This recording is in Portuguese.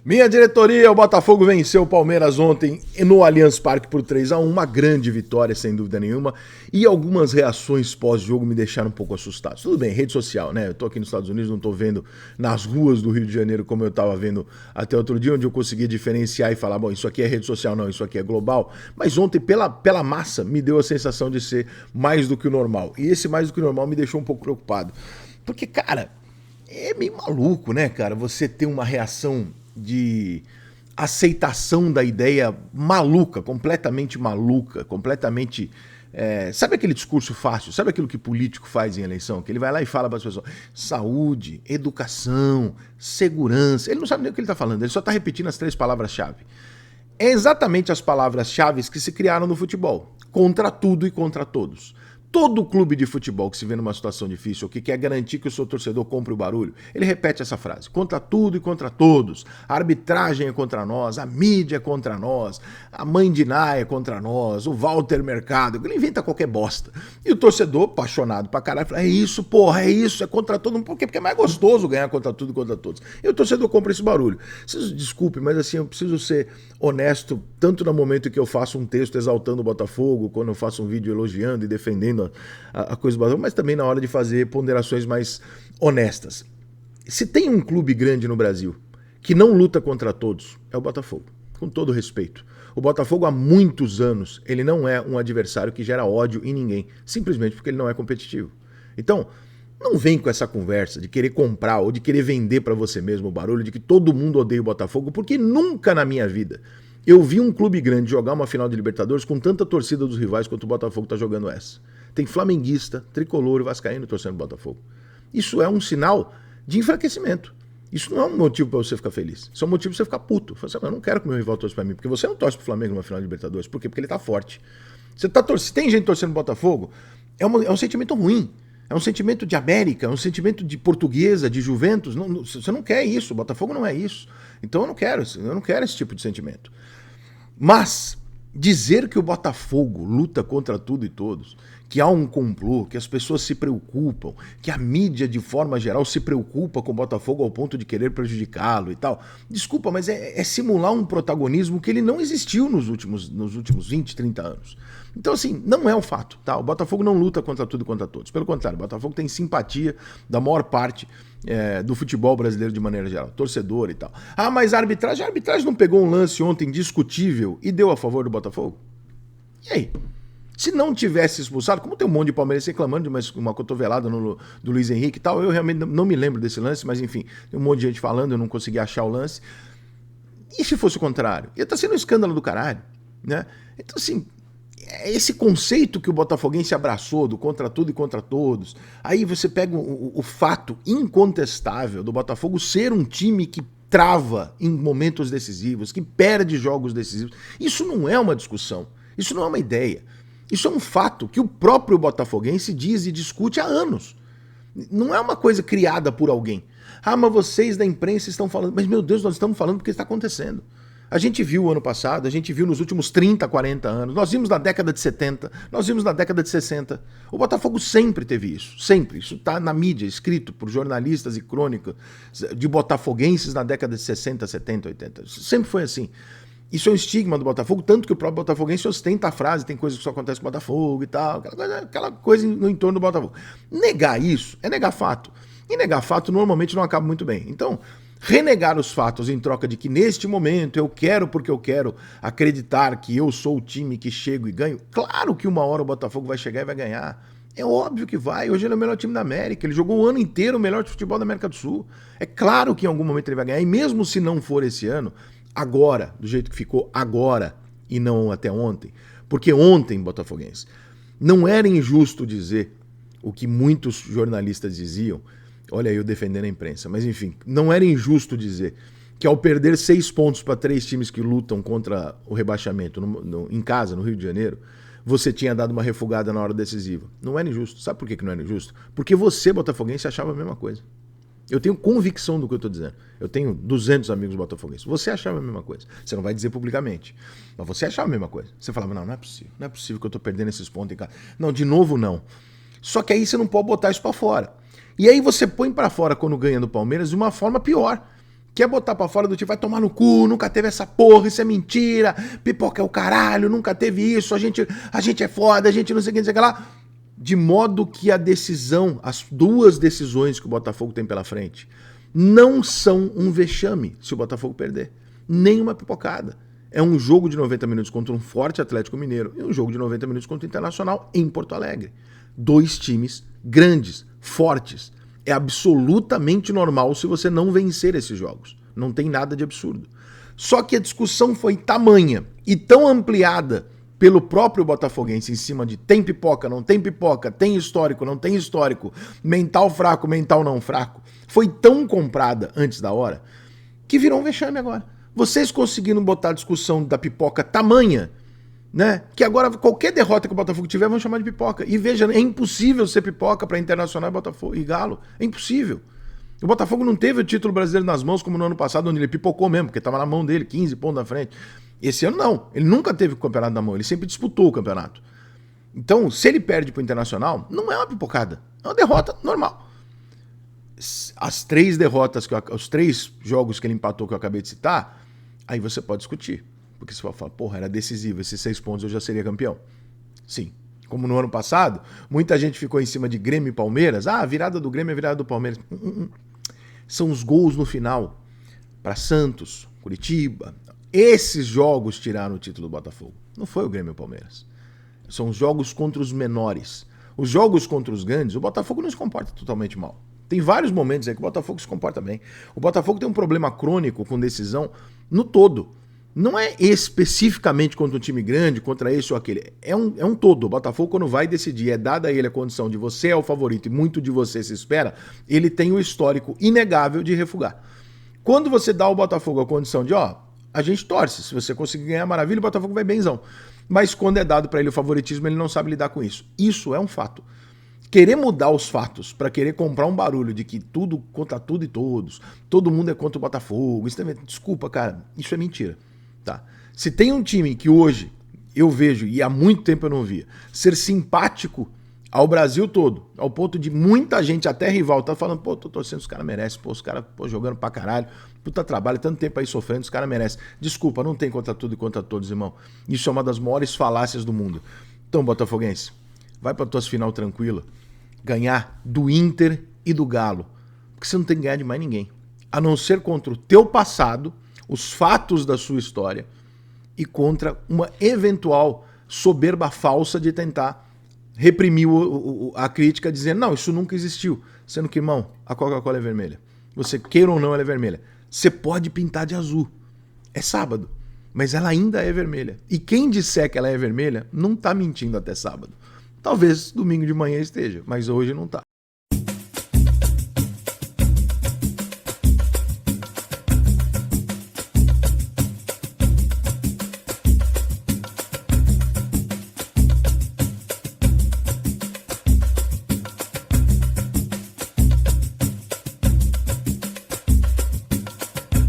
Minha diretoria, o Botafogo venceu o Palmeiras ontem no Allianz Parque por 3-1, uma grande vitória, sem dúvida nenhuma, e algumas reações pós-jogo me deixaram um pouco assustado. Tudo bem, rede social, né? Eu tô aqui nos Estados Unidos, não tô vendo nas ruas do Rio de Janeiro como eu tava vendo até outro dia, onde eu conseguia diferenciar e falar, bom, isso aqui é rede social, não, isso aqui é global. Mas ontem, pela massa, me deu a sensação de ser mais do que o normal. E esse mais do que o normal me deixou um pouco preocupado. Porque, cara, é meio maluco, né, cara? Você ter uma reação de aceitação da ideia maluca, completamente, sabe aquele discurso fácil, sabe aquilo que político faz em eleição, que ele vai lá e fala para as pessoas, saúde, educação, segurança, ele não sabe nem o que ele está falando, ele só está repetindo as 3 palavras-chave. É exatamente as palavras-chave que se criaram no futebol, contra tudo e contra todos. Todo clube de futebol que se vê numa situação difícil ou que quer garantir que o seu torcedor compre o barulho, ele repete essa frase. Contra tudo e contra todos. A arbitragem é contra nós, a mídia é contra nós, a mãe de Ná é contra nós, o Walter Mercado, ele inventa qualquer bosta. E o torcedor, apaixonado pra caralho, fala, é isso, porra, é isso, é contra todo mundo. Por quê? Porque é mais gostoso ganhar contra tudo e contra todos. E o torcedor compra esse barulho. Desculpe, mas assim, eu preciso ser honesto, tanto no momento em que eu faço um texto exaltando o Botafogo, quando eu faço um vídeo elogiando e defendendo a coisa do Botafogo, mas também na hora de fazer ponderações mais honestas. Se tem um clube grande no Brasil que não luta contra todos, é o Botafogo, com todo respeito. O Botafogo há muitos anos, ele não é um adversário que gera ódio em ninguém, simplesmente porque ele não é competitivo. Então, não vem com essa conversa de querer comprar ou de querer vender para você mesmo o barulho de que todo mundo odeia o Botafogo, porque nunca na minha vida eu vi um clube grande jogar uma final de Libertadores com tanta torcida dos rivais quanto o Botafogo está jogando essa. Tem flamenguista, tricolor e vascaíno torcendo o Botafogo. Isso é um sinal de enfraquecimento. Isso não é um motivo para você ficar feliz. Isso é um motivo para você ficar puto. Você fala, eu não quero que meu rival torça para mim, porque você não torce pro Flamengo numa final de Libertadores. Por quê? Porque ele tá forte. Se tem gente torcendo o Botafogo, é um sentimento ruim. É um sentimento de América, é um sentimento de Portuguesa, de Juventus. Você não quer isso, o Botafogo não é isso. Então eu não quero esse tipo de sentimento. Mas dizer que o Botafogo luta contra tudo e todos, que há um complô, que as pessoas se preocupam, que a mídia de forma geral se preocupa com o Botafogo ao ponto de querer prejudicá-lo e tal, desculpa, mas é simular um protagonismo que ele não existiu nos últimos 20, 30 anos. Então assim, não é um fato, tá? O Botafogo não luta contra tudo e contra todos. Pelo contrário, o Botafogo tem simpatia da maior parte do futebol brasileiro de maneira geral, torcedor e tal. Ah, mas a arbitragem não pegou um lance ontem discutível e deu a favor do Botafogo? E aí? Se não tivesse expulsado, como tem um monte de palmeirense reclamando de uma cotovelada do Luiz Henrique e tal, eu realmente não me lembro desse lance, mas enfim, tem um monte de gente falando, eu não consegui achar o lance. E se fosse o contrário? Ia estar sendo um escândalo do caralho, né? Então assim, esse conceito que o botafoguense abraçou do contra tudo e contra todos, aí você pega o fato incontestável do Botafogo ser um time que trava em momentos decisivos, que perde jogos decisivos. Isso não é uma discussão, isso não é uma ideia. Isso é um fato que o próprio botafoguense diz e discute há anos. Não é uma coisa criada por alguém. Ah, mas vocês da imprensa estão falando. Mas, meu Deus, nós estamos falando porque está acontecendo. A gente viu ano passado, a gente viu nos últimos 30, 40 anos, nós vimos na década de 70, nós vimos na década de 60. O Botafogo sempre teve isso, sempre. Isso está na mídia, escrito por jornalistas e crônicas de botafoguenses na década de 60, 70, 80. Sempre foi assim. Isso é um estigma do Botafogo, tanto que o próprio botafoguense ostenta a frase, tem coisas que só acontecem com o Botafogo e tal, aquela coisa no entorno do Botafogo. Negar isso é negar fato. E negar fato normalmente não acaba muito bem. Então, renegar os fatos em troca de que neste momento eu quero porque eu quero acreditar que eu sou o time que chego e ganho, claro que uma hora o Botafogo vai chegar e vai ganhar. É óbvio que vai. Hoje ele é o melhor time da América. Ele jogou o ano inteiro o melhor de futebol da América do Sul. É claro que em algum momento ele vai ganhar. E mesmo se não for esse ano, agora, do jeito que ficou agora e não até ontem, porque ontem, botafoguense, não era injusto dizer o que muitos jornalistas diziam, olha aí eu defendendo a imprensa, mas enfim, não era injusto dizer que ao perder 6 pontos para 3 times que lutam contra o rebaixamento em casa, no Rio de Janeiro, você tinha dado uma refugada na hora decisiva. Não era injusto. Sabe por que não era injusto? Porque você, botafoguense, achava a mesma coisa. Eu tenho convicção do que eu estou dizendo. Eu tenho 200 amigos botafoguenses. Você achava a mesma coisa. Você não vai dizer publicamente. Mas você achava a mesma coisa. Você falava, não é possível. Não é possível que eu estou perdendo esses pontos em casa. Não, de novo não. Só que aí você não pode botar isso para fora. E aí você põe para fora quando ganha do Palmeiras de uma forma pior. quer botar pra fora do time, vai tomar no cu, nunca teve essa porra, isso é mentira, Pipoca é o caralho, nunca teve isso, a gente é foda, a gente não sei o que, não sei o que lá. De modo que a decisão, as duas decisões que o Botafogo tem pela frente, não são um vexame se o Botafogo perder. Nem uma pipocada. É um jogo de 90 minutos contra um forte Atlético Mineiro e um jogo de 90 minutos contra o Internacional em Porto Alegre. Dois times grandes, fortes. É absolutamente normal se você não vencer esses jogos. Não tem nada de absurdo. Só que a discussão foi tamanha e tão ampliada pelo próprio botafoguense em cima de tem pipoca, não tem pipoca, tem histórico, não tem histórico, mental fraco, mental não fraco, foi tão comprada antes da hora que virou um vexame agora. Vocês conseguiram botar a discussão da pipoca tamanha, né? Que agora qualquer derrota que o Botafogo tiver vão chamar de pipoca. E veja, é impossível ser pipoca para Internacional, Botafogo e Galo. É impossível. O Botafogo não teve o título brasileiro nas mãos como no ano passado, onde ele pipocou mesmo, porque estava na mão dele, 15 pontos na frente. Esse ano não. Ele nunca teve o campeonato na mão, ele sempre disputou o campeonato. Então, se ele perde para o Internacional, não é uma pipocada. É uma derrota normal. As três derrotas, os 3 jogos que ele empatou que eu acabei de citar, aí você pode discutir. Porque você pode falar, porra, era decisivo, esses 6 pontos eu já seria campeão. Sim. Como no ano passado, muita gente ficou em cima de Grêmio e Palmeiras. Ah, a virada do Grêmio é a virada do Palmeiras. São os gols no final. Para Santos, Curitiba. Esses jogos tiraram o título do Botafogo. Não foi o Grêmio e o Palmeiras. São os jogos contra os menores. Os jogos contra os grandes, o Botafogo não se comporta totalmente mal. Tem vários momentos aí que o Botafogo se comporta bem. O Botafogo tem um problema crônico com decisão no todo. Não é especificamente contra um time grande, contra esse ou aquele. É um todo. O Botafogo, quando vai decidir, é dada a ele a condição de você é o favorito e muito de você se espera, ele tem o histórico inegável de refugar. Quando você dá ao Botafogo a condição de, a gente torce, se você conseguir ganhar, maravilha, o Botafogo vai benzão. Mas quando é dado para ele o favoritismo, ele não sabe lidar com isso. Isso é um fato. Querer mudar os fatos para querer comprar um barulho de que tudo contra tudo e todos, todo mundo é contra o Botafogo, isso também, desculpa, cara, isso é mentira. Tá. Se tem um time que hoje eu vejo, e há muito tempo eu não via, ser simpático ao Brasil todo, ao ponto de muita gente, até rival, tá falando, pô, tô torcendo, os caras merecem, pô, os caras jogando pra caralho, puta trabalho, tanto tempo aí sofrendo, os caras merecem. Desculpa, não tem contra tudo e contra todos, irmão. Isso é uma das maiores falácias do mundo. Então, botafoguense, vai pra tuas final tranquila, ganhar do Inter e do Galo, porque você não tem que ganhar de mais ninguém, a não ser contra o teu passado, os fatos da sua história e contra uma eventual soberba falsa de tentar reprimir a crítica dizendo, não, isso nunca existiu. Sendo que, irmão, a Coca-Cola é vermelha. Você queira ou não, ela é vermelha. Você pode pintar de azul. É sábado, mas ela ainda é vermelha. E quem disser que ela é vermelha não tá mentindo até sábado. Talvez domingo de manhã esteja, mas hoje não tá.